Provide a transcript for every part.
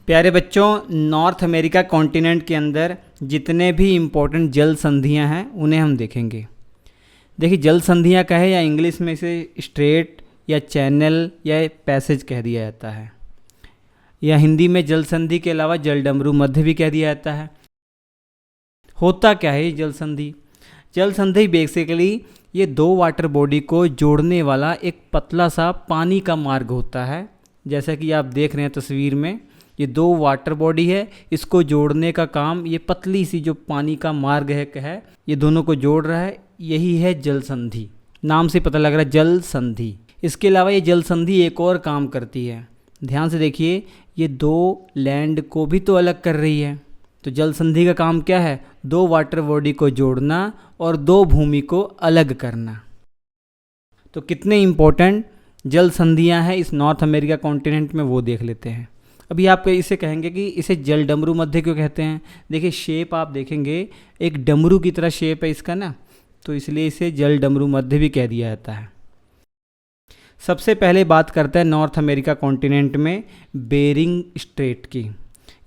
प्यारे बच्चों, north America continent के अंदर जितने भी इम्पोर्टेंट जल संधियाँ हैं उन्हें हम देखेंगे। देखिए, जल संधियाँ कहे या इंग्लिश में इसे स्ट्रेट या चैनल या पैसेज कह दिया जाता है, या हिंदी में जल संधि के अलावा जलडमरू मध्य भी कह दिया जाता है। होता क्या है ये जल संधि? जल संधि बेसिकली ये दो वाटर बॉडी को जोड़ने वाला एक पतला सा पानी का मार्ग होता है। जैसा कि आप देख रहे हैं तस्वीर में, ये दो वाटर बॉडी है, इसको जोड़ने का काम ये पतली सी जो पानी का मार्ग है ये दोनों को जोड़ रहा है, यही है जल संधि। नाम से पता लग रहा है जल संधि। इसके अलावा ये जल संधि एक और काम करती है, ध्यान से देखिए, ये दो लैंड को भी तो अलग कर रही है। तो जल संधि का काम क्या है? दो वाटर बॉडी को जोड़ना और दो भूमि को अलग करना। तो कितने इम्पोर्टेंट जल संधियां हैं इस नॉर्थ अमेरिका कॉन्टिनेंट में, वो देख लेते हैं। अभी आप इसे कहेंगे कि इसे जल डमरू मध्य क्यों कहते हैं? देखिए, शेप आप देखेंगे एक डमरू की तरह शेप है इसका ना, तो इसलिए इसे जल डमरू मध्य भी कह दिया जाता है। सबसे पहले बात करते हैं नॉर्थ अमेरिका कॉन्टिनेंट में बेरिंग स्ट्रेट की।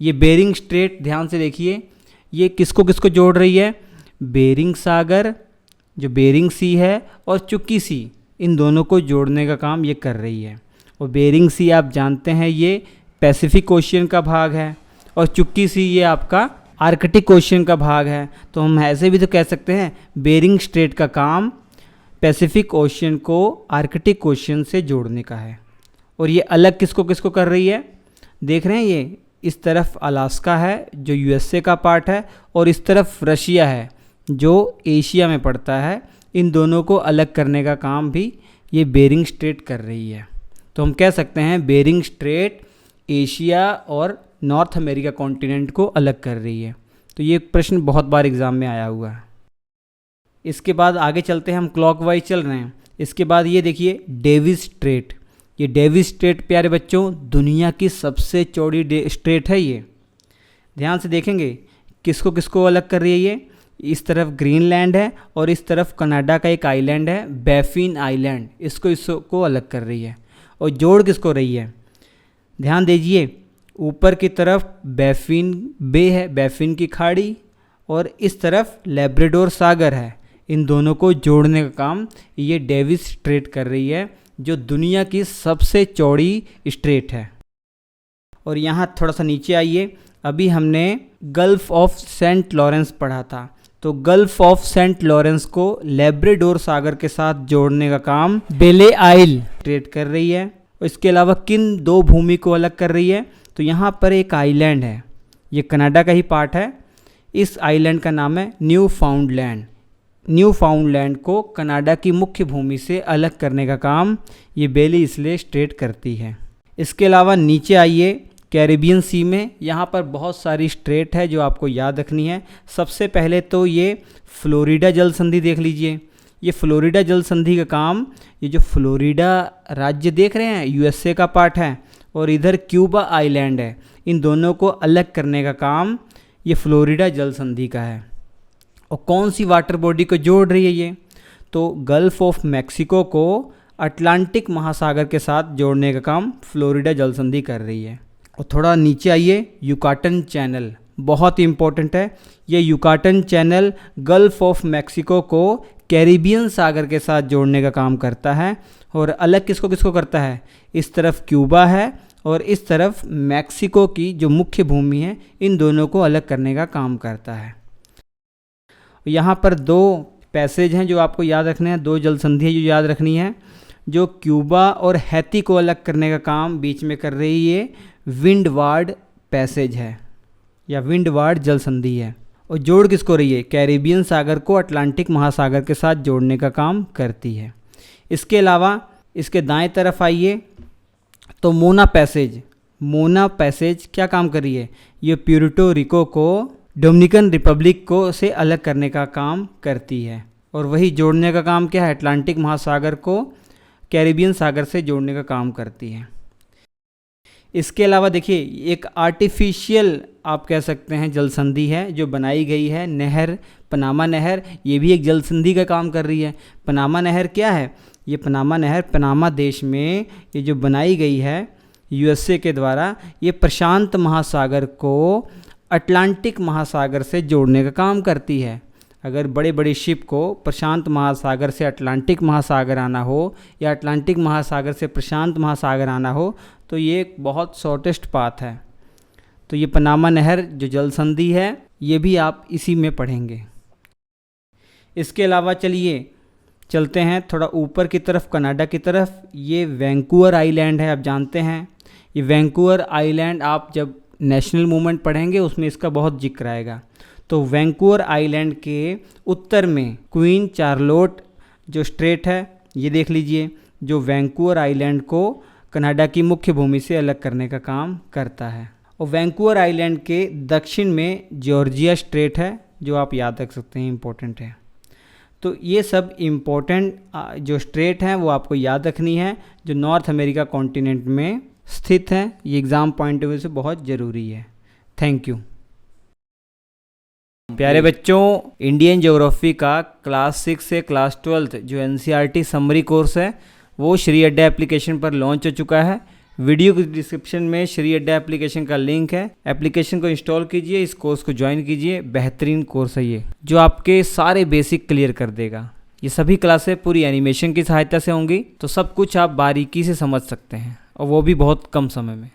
ये बेरिंग स्ट्रेट ध्यान से देखिए, ये किसको किसको जोड़ रही है? बेरिंग सागर, जो बेरिंग सी है, और चुक्की सी, इन दोनों को जोड़ने का काम ये कर रही है। और बेरिंग सी आप जानते हैं ये पैसिफिक ओशियन का भाग है, और चुक्की सी ये आपका आर्कटिक ओशियन का भाग है। तो हम ऐसे भी तो कह सकते हैं बेरिंग स्ट्रेट का काम पैसिफिक ओशियन को आर्कटिक ओशियन से जोड़ने का है। और ये अलग किसको किसको कर रही है? देख रहे हैं, ये इस तरफ अलास्का है जो यूएसए का पार्ट है, और इस तरफ रशिया है जो एशिया में पड़ता है। इन दोनों को अलग करने का काम भी ये बेरिंग स्ट्रेट कर रही है। तो हम कह सकते हैं बेरिंग स्ट्रेट एशिया और नॉर्थ अमेरिका कॉन्टिनेंट को अलग कर रही है। तो ये प्रश्न बहुत बार एग्ज़ाम में आया हुआ है। इसके बाद आगे चलते हैं, हम क्लॉकवाइज चल रहे हैं। इसके बाद ये देखिए डेविस स्ट्रेट। ये डेविस स्ट्रेट प्यारे बच्चों दुनिया की सबसे चौड़ी स्ट्रेट है। ये ध्यान से देखेंगे किसको किसको अलग कर रही है ये। इस तरफ ग्रीनलैंड है और इस तरफ कनाडा का एक आइलैंड है बैफिन आइलैंड, इसको अलग कर रही है। और जोड़ किसको रही है? ध्यान दीजिए, ऊपर की तरफ बैफिन बे है, बैफिन की खाड़ी, और इस तरफ लैब्राडोर सागर है। इन दोनों को जोड़ने का काम ये डेविस स्ट्रेट कर रही है, जो दुनिया की सबसे चौड़ी स्ट्रेट है। और यहाँ थोड़ा सा नीचे आइए, अभी हमने गल्फ ऑफ सेंट लॉरेंस पढ़ा था। तो गल्फ ऑफ सेंट लॉरेंस को लैब्राडोर सागर के साथ जोड़ने का काम बेले आइल स्ट्रेट कर रही है। और इसके अलावा किन दो भूमि को अलग कर रही है? तो यहाँ पर एक आइलैंड है, ये कनाडा का ही पार्ट है। इस आइलैंड का नाम है न्यू फाउंडलैंड। न्यू फाउंडलैंड को कनाडा की मुख्य भूमि से अलग करने का काम ये बेली इसले स्ट्रेट करती है। इसके अलावा नीचे आइए, कैरिबियन सी में यहाँ पर बहुत सारी स्ट्रेट है जो आपको याद रखनी है। सबसे पहले तो ये फ्लोरिडा जल संधि देख लीजिए। ये फ्लोरिडा जल संधि का काम, ये जो फ्लोरिडा राज्य देख रहे हैं यूएसए का पार्ट है, और इधर क्यूबा आइलैंड है, इन दोनों को अलग करने का काम ये फ्लोरिडा जल संधि का है। और कौन सी वाटर बॉडी को जोड़ रही है ये? तो गल्फ ऑफ मैक्सिको को अटलांटिक महासागर के साथ जोड़ने का काम फ्लोरिडा जल संधि कर रही है। और थोड़ा नीचे आइए, युकाटन चैनल बहुत ही इम्पोर्टेंट है। ये Yucatan channel gulf of Mexico को कैरिबियन सागर के साथ जोड़ने का काम करता है। और अलग किसको किसको करता है? इस तरफ क्यूबा है और इस तरफ मैक्सिको की जो मुख्य भूमि है, इन दोनों को अलग करने का काम करता है। यहाँ पर दो पैसेज हैं जो आपको याद रखने हैं, दो जल संधि है जो याद रखनी है। जो क्यूबा और हैती को अलग करने का काम बीच में कर रही है विंडवार्ड पैसेज है या विंडवार्ड जल संधि है। और जोड़ किसको रही है? कैरिबियन सागर को अटलांटिक महासागर के साथ जोड़ने का काम करती है। इसके अलावा इसके दाएं तरफ आइए तो मोना पैसेज क्या काम कर रही है? ये प्यूर्टो रिको को डोमिनिकन रिपब्लिक को से अलग करने का काम करती है। और वही जोड़ने का काम क्या है? अटलांटिक महासागर को कैरिबियन सागर से जोड़ने का काम करती है। इसके अलावा देखिए, एक आर्टिफिशियल आप कह सकते हैं जल संधि है जो बनाई गई है, नहर, पनामा नहर, ये भी एक जल संधि का काम कर रही है। पनामा नहर क्या है? ये पनामा नहर पनामा देश में ये जो बनाई गई है, यूएसए के द्वारा ये प्रशांत महासागर को अटलांटिक महासागर से जोड़ने का काम करती है। अगर बड़े बड़े शिप को प्रशांत महासागर से अटलांटिक महासागर आना हो या अटलांटिक महासागर से प्रशांत महासागर आना हो तो ये एक बहुत शॉर्टेस्ट पाथ है। तो ये पनामा नहर जो जल संधि है ये भी आप इसी में पढ़ेंगे। इसके अलावा चलिए चलते हैं थोड़ा ऊपर की तरफ, कनाडा की तरफ। ये वैंकूवर आइलैंड है, आप जानते हैं। ये वैंकूवर आइलैंड आप जब नेशनल मूवमेंट पढ़ेंगे उसमें इसका बहुत जिक्र आएगा। तो वैंकूवर आइलैंड के उत्तर में क्वीन चार्लोट जो स्ट्रेट है ये देख लीजिए, जो वैंकूवर आइलैंड को कनाडा की मुख्य भूमि से अलग करने का काम करता है। और वैंकूवर आइलैंड के दक्षिण में जॉर्जिया स्ट्रेट है जो आप याद रख सकते हैं, इम्पोर्टेंट है। तो ये सब इम्पोर्टेंट जो स्ट्रेट हैं वो आपको याद रखनी है, जो नॉर्थ अमेरिका कॉन्टिनेंट में स्थित है। ये एग्ज़ाम पॉइंट ऑफ व्यू से बहुत ज़रूरी है। Thank you. प्यारे बच्चों, इंडियन ज्योग्राफी का क्लास 6 से क्लास 12 जो एनसीईआरटी समरी कोर्स है वो श्री अड्डा एप्लीकेशन पर लॉन्च हो चुका है। वीडियो के डिस्क्रिप्शन में श्री अड्डा एप्लीकेशन का लिंक है। एप्लीकेशन को इंस्टॉल कीजिए, इस कोर्स को ज्वाइन कीजिए। बेहतरीन कोर्स है ये, जो आपके सारे बेसिक क्लियर कर देगा। ये सभी क्लासें पूरी एनिमेशन की सहायता से होंगी, तो सब कुछ आप बारीकी से समझ सकते हैं, और वो भी बहुत कम समय में।